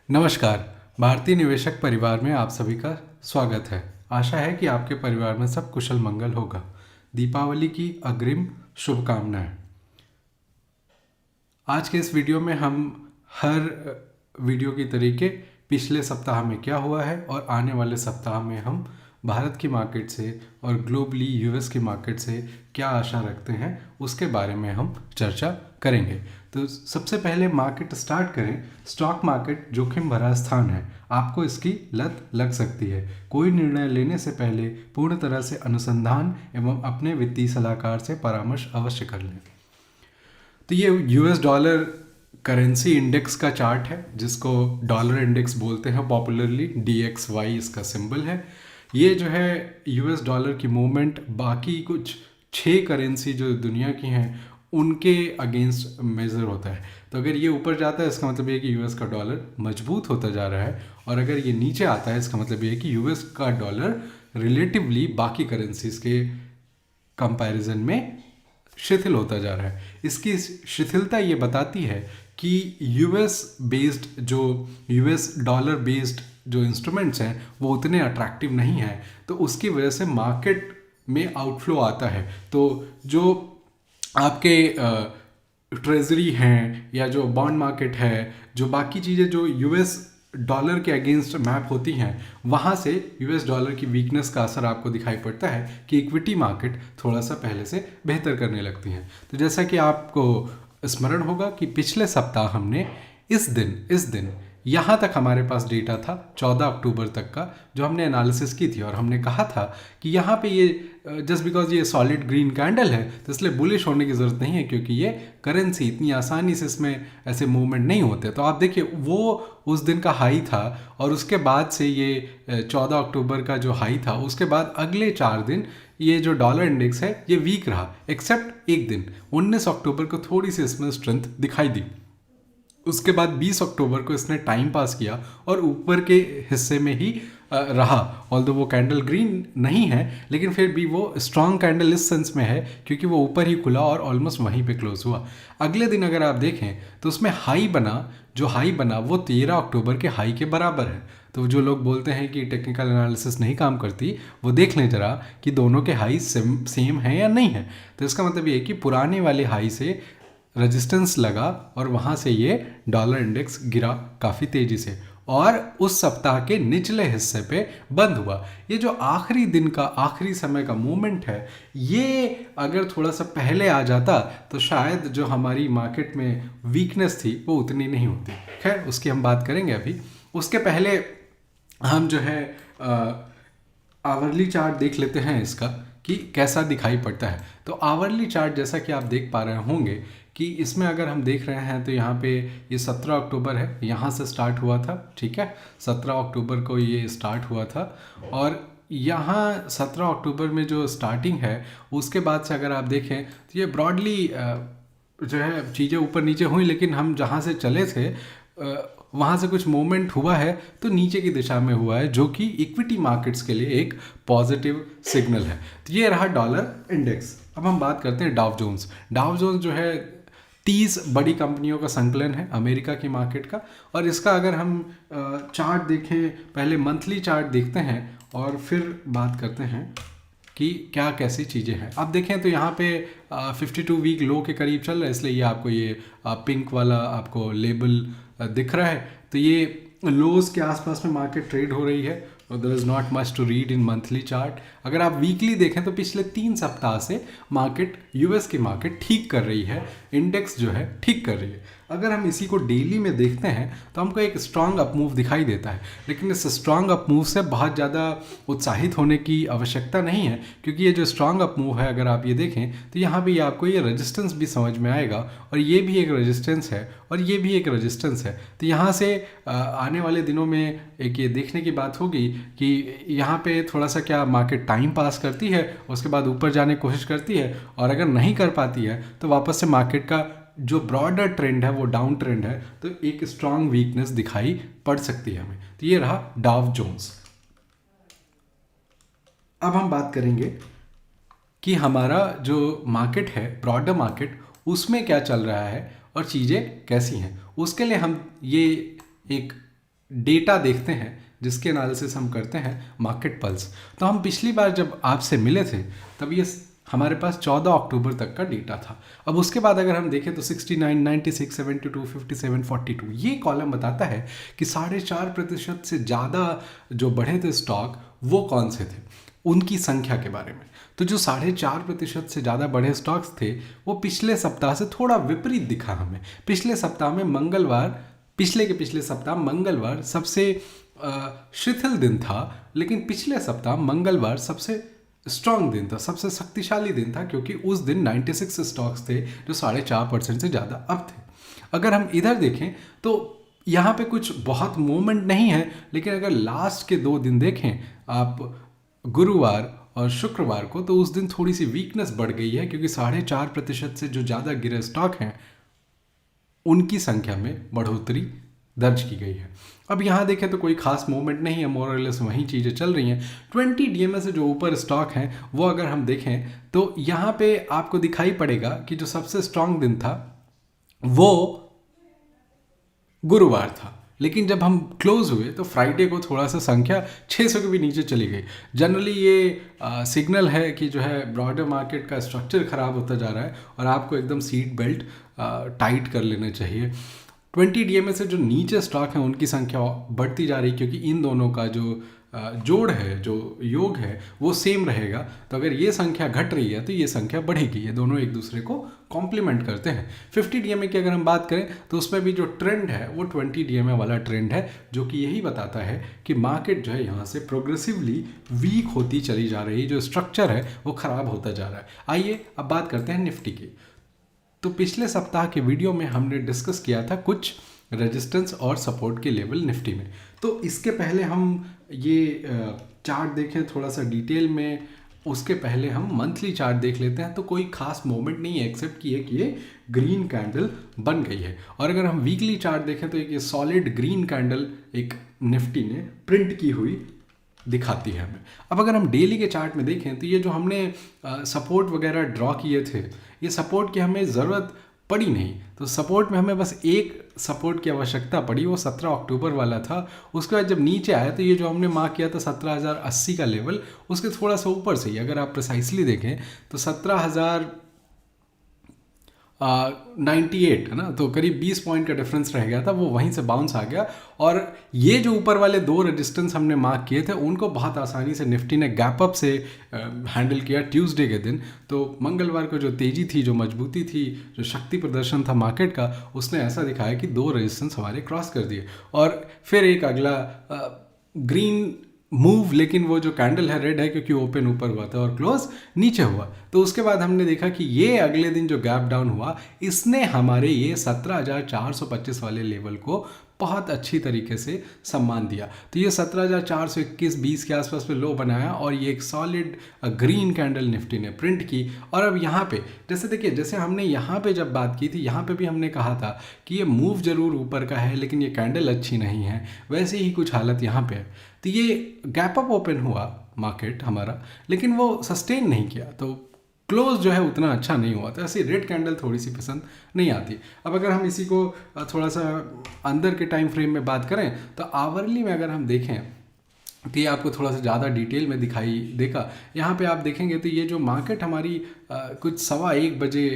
नमस्कार। भारतीय निवेशक परिवार में आप सभी का स्वागत है। आशा है कि आपके परिवार में सब कुशल मंगल होगा। दीपावली की अग्रिम शुभकामनाएं। आज के इस वीडियो में हम हर वीडियो की तरीके पिछले सप्ताह में क्या हुआ है और आने वाले सप्ताह में हम भारत की मार्केट से और ग्लोबली यूएस की मार्केट से क्या आशा रखते हैं उसके बारे में हम चर्चा करेंगे। तो सबसे पहले मार्केट स्टार्ट करें। स्टॉक मार्केट जोखिम भरा स्थान है, आपको इसकी लत लग सकती है। कोई निर्णय लेने से पहले पूर्ण तरह से अनुसंधान एवं अपने वित्तीय सलाहकार से परामर्श अवश्य कर लें। तो ये यूएस डॉलर करेंसी इंडेक्स का चार्ट है, जिसको डॉलर इंडेक्स बोलते हैं पॉपुलरली। DXY इसका सिंबल है। ये जो है यूएस डॉलर की मूवमेंट बाकी कुछ 6 करेंसी जो दुनिया की हैं उनके अगेंस्ट मेज़र होता है। तो अगर ये ऊपर जाता है इसका मतलब ये कि यूएस का डॉलर मजबूत होता जा रहा है, और अगर ये नीचे आता है इसका मतलब ये कि यूएस का डॉलर रिलेटिवली बाकी करेंसीज के कंपैरिजन में शिथिल होता जा रहा है। इसकी शिथिलता ये बताती है कि यूएस डॉलर बेस्ड जो इंस्ट्रूमेंट्स हैं वो उतने अट्रैक्टिव नहीं हैं, तो उसकी वजह से मार्केट में आउटफ्लो आता है। तो जो आपके ट्रेजरी हैं या जो बॉन्ड मार्केट है, जो बाकी चीज़ें जो यूएस डॉलर के अगेंस्ट मैप होती हैं, वहाँ से यूएस डॉलर की वीकनेस का असर आपको दिखाई पड़ता है कि इक्विटी मार्केट थोड़ा सा पहले से बेहतर करने लगती हैं। तो जैसा कि आपको स्मरण होगा कि पिछले सप्ताह हमने इस दिन यहाँ तक हमारे पास डेटा था 14 अक्टूबर तक का, जो हमने एनालिसिस की थी, और हमने कहा था कि यहाँ पे ये जस्ट बिकॉज ये सॉलिड ग्रीन कैंडल है तो इसलिए बुलिश होने की ज़रूरत नहीं है, क्योंकि ये करेंसी इतनी आसानी से इसमें ऐसे मूवमेंट नहीं होते। तो आप देखिए वो उस दिन का हाई था, और उसके बाद से ये 14 अक्टूबर का जो हाई था उसके बाद अगले 4 दिन ये जो डॉलर इंडेक्स है ये वीक रहा, एक्सेप्ट एक दिन 19 अक्टूबर को थोड़ी सी इसमें स्ट्रेंथ दिखाई दी। उसके बाद 20 अक्टूबर को इसने टाइम पास किया और ऊपर के हिस्से में ही रहा। ऑल्दो वो कैंडल ग्रीन नहीं है, लेकिन फिर भी वो स्ट्रॉन्ग कैंडल इस सेंस में है क्योंकि वो ऊपर ही खुला और ऑलमोस्ट वहीं पे क्लोज हुआ। अगले दिन अगर आप देखें तो उसमें हाई बना वो 13 अक्टूबर के हाई के बराबर है। तो जो लोग बोलते हैं कि टेक्निकल एनालिसिस नहीं काम करती, वो देख लें जरा कि दोनों के हाई सेम है या नहीं है। तो इसका मतलब ये है कि पुराने वाले हाई से रेजिस्टेंस लगा और वहाँ से ये डॉलर इंडेक्स गिरा काफ़ी तेज़ी से, और उस सप्ताह के निचले हिस्से पे बंद हुआ। ये जो आखिरी दिन का आखिरी समय का मूवमेंट है, ये अगर थोड़ा सा पहले आ जाता तो शायद जो हमारी मार्केट में वीकनेस थी वो उतनी नहीं होती। खैर उसकी हम बात करेंगे अभी। उसके पहले हम जो है आवरली चार्ट देख लेते हैं इसका कि कैसा दिखाई पड़ता है। तो आवरली चार्ट जैसा कि आप देख पा रहे होंगे कि इसमें अगर हम देख रहे हैं तो यहाँ पे ये 17 अक्टूबर है, यहाँ से स्टार्ट हुआ था, ठीक है। 17 अक्टूबर को ये स्टार्ट हुआ था, और यहाँ 17 अक्टूबर में जो स्टार्टिंग है उसके बाद से अगर आप देखें तो ये ब्रॉडली जो है चीज़ें ऊपर नीचे हुई, लेकिन हम जहाँ से चले थे वहाँ से कुछ मूवमेंट हुआ है तो नीचे की दिशा में हुआ है, जो कि इक्विटी मार्केट्स के लिए एक पॉजिटिव सिग्नल है। तो ये रहा डॉलर इंडेक्स। अब हम बात करते हैं डाउ जोन्स। डाउ जोन्स जो है 30 बड़ी कंपनियों का संकलन है अमेरिका की मार्केट का, और इसका अगर हम चार्ट देखें, पहले मंथली चार्ट देखते हैं और फिर बात करते हैं कि क्या कैसी चीज़ें हैं। आप देखें तो यहाँ पे 52 वीक लो के करीब चल रहा है, इसलिए ये आपको ये पिंक वाला आपको लेबल दिख रहा है। तो ये लोज के आसपास में मार्केट ट्रेड हो रही है, और there is not much to read in monthly chart. अगर आप वीकली देखें तो पिछले 3 सप्ताह से मार्केट यूएस की मार्केट ठीक कर रही है, इंडेक्स जो है ठीक कर रही है। अगर हम इसी को डेली में देखते हैं तो हमको एक स्ट्रांग अप मूव दिखाई देता है, लेकिन इस स्ट्रांग अप मूव से बहुत ज़्यादा उत्साहित होने की आवश्यकता नहीं है, क्योंकि ये जो स्ट्रांग अप मूव है अगर आप ये देखें तो यहाँ भी आपको ये रेजिस्टेंस भी समझ में आएगा, और ये भी एक रेजिस्टेंस है और ये भी एक रेजिस्टेंस है। तो यहाँ से आने वाले दिनों में एक ये देखने की बात होगी कि यहाँ पे थोड़ा सा क्या मार्केट टाइम पास करती है, उसके बाद ऊपर जाने की कोशिश करती है, और अगर नहीं कर पाती है तो वापस से मार्केट का जो ब्रॉडर ट्रेंड है वो डाउन ट्रेंड है, तो एक स्ट्रांग वीकनेस दिखाई पड़ सकती है हमें। तो ये रहा डाउ जोन्स। अब हम बात करेंगे कि हमारा जो मार्केट है, ब्रॉडर मार्केट, उसमें क्या चल रहा है और चीज़ें कैसी हैं। उसके लिए हम ये एक डेटा देखते हैं जिसके एनालिसिस हम करते हैं मार्केट पल्स। तो हम पिछली बार जब आपसे मिले थे तब ये हमारे पास 14 अक्टूबर तक का डेटा था। अब उसके बाद अगर हम देखें तो 69, 96, 72, 57, 42 ये कॉलम बताता है कि 4.5% से ज़्यादा जो बढ़े थे स्टॉक वो कौन से थे, उनकी संख्या के बारे में। तो जो 4.5% से ज़्यादा बढ़े स्टॉक्स थे वो पिछले सप्ताह से थोड़ा विपरीत दिखा हमें। पिछले सप्ताह में मंगलवार, पिछले के पिछले सप्ताह मंगलवार सबसे शिथिल दिन था, लेकिन पिछले सप्ताह मंगलवार सबसे स्ट्रांग दिन था, सबसे शक्तिशाली दिन था, क्योंकि उस दिन 96 स्टॉक्स थे जो 4.5% से ज़्यादा अप थे। अगर हम इधर देखें तो यहाँ पे कुछ बहुत मूवमेंट नहीं है, लेकिन अगर लास्ट के 2 दिन देखें आप, गुरुवार और शुक्रवार को, तो उस दिन थोड़ी सी वीकनेस बढ़ गई है, क्योंकि 4.5% से जो ज़्यादा गिरे स्टॉक हैं उनकी संख्या में बढ़ोतरी दर्ज की गई है। अब यहाँ देखें तो कोई खास मूवमेंट नहीं है, मोर और लेस वही चीज़ें चल रही हैं। 20 डीएमए से जो ऊपर स्टॉक हैं वो अगर हम देखें तो यहाँ पे आपको दिखाई पड़ेगा कि जो सबसे स्ट्रांग दिन था वो गुरुवार था, लेकिन जब हम क्लोज हुए तो फ्राइडे को थोड़ा सा संख्या 600 के भी नीचे चली गई। जनरली ये सिग्नल है कि जो है ब्रॉडर मार्केट का स्ट्रक्चर ख़राब होता जा रहा है और आपको एकदम सीट बेल्ट टाइट कर लेना चाहिए। 20 डीएमए से जो नीचे स्टॉक हैं उनकी संख्या बढ़ती जा रही, क्योंकि इन दोनों का जो जोड़ है, जो योग है वो सेम रहेगा। तो अगर ये संख्या घट रही है तो ये संख्या बढ़ेगी, ये दोनों एक दूसरे को कॉम्प्लीमेंट करते हैं। 50 डीएमए की अगर हम बात करें तो उसमें भी जो ट्रेंड है वो 20 डीएमए वाला ट्रेंड है, जो कि यही बताता है कि मार्केट जो है यहाँ से प्रोग्रेसिवली वीक होती चली जा रही है, जो स्ट्रक्चर है वो ख़राब होता जा रहा है। आइए अब बात करते हैं निफ्टी की। तो पिछले सप्ताह के वीडियो में हमने डिस्कस किया था कुछ रेजिस्टेंस और सपोर्ट के लेवल निफ्टी में। तो इसके पहले हम ये चार्ट देखें थोड़ा सा डिटेल में, उसके पहले हम मंथली चार्ट देख लेते हैं। तो कोई खास मोमेंट नहीं है एक्सेप्ट कि ये ग्रीन कैंडल बन गई है। और अगर हम वीकली चार्ट देखें तो एक ये सॉलिड ग्रीन कैंडल एक निफ्टी ने प्रिंट की हुई दिखाती है हमें। अब अगर हम डेली के चार्ट में देखें तो ये जो हमने सपोर्ट वगैरह ड्रॉ किए थे, ये सपोर्ट की हमें ज़रूरत पड़ी नहीं। तो सपोर्ट में हमें बस एक सपोर्ट की आवश्यकता पड़ी, वो 17 अक्टूबर वाला था। उसके बाद जब नीचे आया तो ये जो हमने मार्क किया था 17,080 का लेवल, उसके थोड़ा सा ऊपर से ही अगर आप प्रिसाइसली देखें तो 17,098 है ना, तो करीब 20 पॉइंट का डिफरेंस रह गया था, वो वहीं से बाउंस आ गया। और ये जो ऊपर वाले 2 रेजिस्टेंस हमने मार्क किए थे उनको बहुत आसानी से निफ्टी ने गैप अप से हैंडल किया ट्यूसडे के दिन। तो मंगलवार को जो तेज़ी थी, जो मजबूती थी, जो शक्ति प्रदर्शन था मार्केट का, उसने ऐसा दिखाया कि 2 रेजिस्टेंस हमारे क्रॉस कर दिए और फिर एक अगला ग्रीन मूव, लेकिन वो जो कैंडल है रेड है क्योंकि ओपन ऊपर हुआ था और क्लोज नीचे हुआ। तो उसके बाद हमने देखा कि ये अगले दिन जो गैप डाउन हुआ, इसने हमारे ये 17,425 वाले लेवल को बहुत अच्छी तरीके से सम्मान दिया। तो ये 17,421-20 के आसपास पे लो बनाया और ये एक सॉलिड ग्रीन कैंडल निफ्टी ने प्रिंट की। और अब यहाँ पे जैसे देखिए, जैसे हमने यहाँ पे जब बात की थी, यहाँ पे भी हमने कहा था कि ये मूव जरूर ऊपर का है लेकिन ये कैंडल अच्छी नहीं है, वैसे ही कुछ हालत यहाँ पे है। तो ये गैप अप ओपन हुआ मार्केट हमारा, लेकिन वो सस्टेन नहीं किया, तो क्लोज जो है उतना अच्छा नहीं हुआ। तो ऐसी रेड कैंडल थोड़ी सी पसंद नहीं आती। अब अगर हम इसी को थोड़ा सा अंदर के टाइम फ्रेम में बात करें तो आवरली में अगर हम देखें तो ये आपको थोड़ा सा ज़्यादा डिटेल में दिखाई देगा। यहाँ पे आप देखेंगे तो ये जो मार्केट हमारी कुछ 1:15 बजे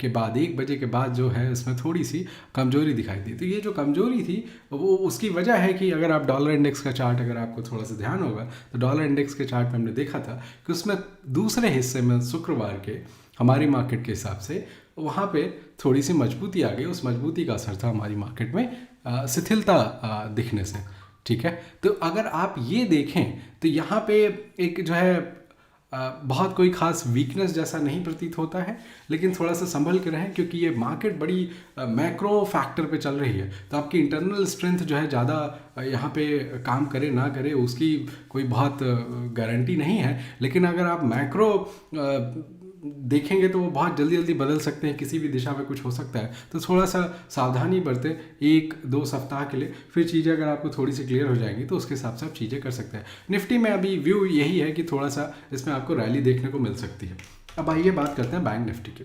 के बाद, 1 बजे के बाद जो है इसमें थोड़ी सी कमजोरी दिखाई दी। तो ये जो कमजोरी थी वो उसकी वजह है कि अगर आप डॉलर इंडेक्स का चार्ट, अगर आपको थोड़ा सा ध्यान होगा तो डॉलर इंडेक्स के चार्ट में हमने देखा था कि उसमें दूसरे हिस्से में शुक्रवार के हमारी मार्केट के हिसाब से वहाँ पे थोड़ी सी मजबूती आ गई। उस मजबूती का असर था हमारी मार्केट में शिथिलता दिखने से। ठीक है, तो अगर आप ये देखें तो यहाँ पे एक जो है बहुत कोई खास वीकनेस जैसा नहीं प्रतीत होता है, लेकिन थोड़ा सा संभल के रहें क्योंकि ये मार्केट बड़ी मैक्रो फैक्टर पे चल रही है। तो आपकी इंटरनल स्ट्रेंथ जो है ज़्यादा यहाँ पे काम करे ना करे उसकी कोई बहुत गारंटी नहीं है, लेकिन अगर आप मैक्रो देखेंगे तो वो बहुत जल्दी जल्दी बदल सकते हैं, किसी भी दिशा में कुछ हो सकता है। तो थोड़ा सा सावधानी बरतें 1-2 सप्ताह के लिए, फिर चीज़ें अगर आपको थोड़ी सी क्लियर हो जाएंगी तो उसके हिसाब से आप चीज़ें कर सकते हैं। निफ्टी में अभी व्यू यही है कि थोड़ा सा इसमें आपको रैली देखने को मिल सकती है। अब आइए बात करते हैं बैंक निफ्टी की।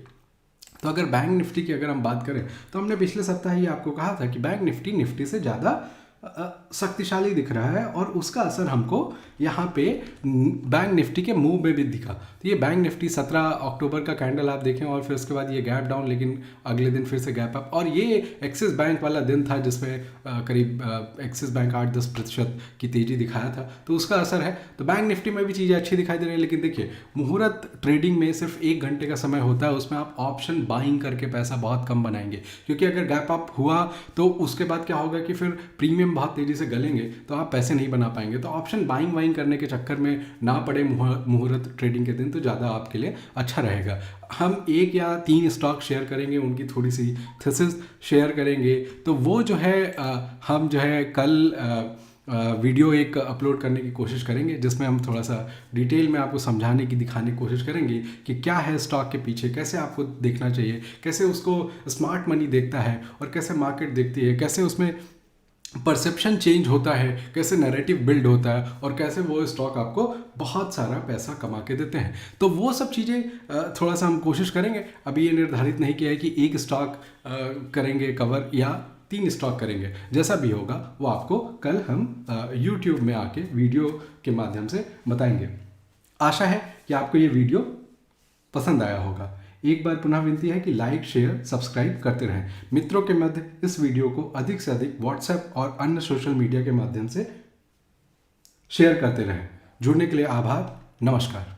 तो अगर बैंक निफ्टी की अगर हम बात करें तो हमने पिछले सप्ताह ही आपको कहा था कि बैंक निफ्टी से ज़्यादा शक्तिशाली दिख रहा है और उसका असर हमको यहाँ पे बैंक निफ्टी के मूव में भी दिखा। तो ये बैंक निफ्टी 17 अक्टूबर का कैंडल आप देखें और फिर उसके बाद ये गैप डाउन, लेकिन अगले दिन फिर से गैप अप, और ये एक्सिस बैंक वाला दिन था जिसमें करीब एक्सिस बैंक 8-10% की तेज़ी दिखाया था, तो उसका असर है। तो बैंक निफ्टी में भी चीज़ें अच्छी दिखाई दे रही है, लेकिन देखिए मुहूर्त ट्रेडिंग में सिर्फ 1 घंटे का समय होता है, उसमें आप ऑप्शन बाइंग करके पैसा बहुत कम बनाएंगे, क्योंकि अगर गैप अप हुआ तो उसके बाद क्या होगा कि फिर प्रीमियम बहुत तेज़ी से गलेंगे तो आप पैसे नहीं बना पाएंगे। तो ऑप्शन बाइंग वाइंग करने के चक्कर में ना पड़े मुहूर्त ट्रेडिंग के दिन, तो ज़्यादा आपके लिए अच्छा रहेगा। हम 1 या 3 स्टॉक शेयर करेंगे, उनकी थोड़ी सी थीसिस शेयर करेंगे। तो वो जो है हम जो है कल वीडियो एक अपलोड करने की कोशिश करेंगे, जिसमें हम थोड़ा सा डिटेल में आपको समझाने की, दिखाने की कोशिश करेंगे कि क्या है स्टॉक के पीछे, कैसे आपको देखना चाहिए, कैसे उसको स्मार्ट मनी देखता है और कैसे मार्केट देखती है, कैसे उसमें परसेप्शन चेंज होता है, कैसे नैरेटिव बिल्ड होता है और कैसे वो स्टॉक आपको बहुत सारा पैसा कमा के देते हैं। तो वो सब चीज़ें थोड़ा सा हम कोशिश करेंगे। अभी ये निर्धारित नहीं किया है कि 1 स्टॉक करेंगे कवर या 3 स्टॉक करेंगे, जैसा भी होगा वो आपको कल हम यूट्यूब में आके वीडियो के माध्यम से बताएंगे। आशा है कि आपको ये वीडियो पसंद आया होगा। एक बार पुनः विनती है कि लाइक, शेयर, सब्सक्राइब करते रहें। मित्रों के मध्य इस वीडियो को अधिक से अधिक व्हाट्सएप और अन्य सोशल मीडिया के माध्यम से शेयर करते रहें। जुड़ने के लिए आभार। नमस्कार।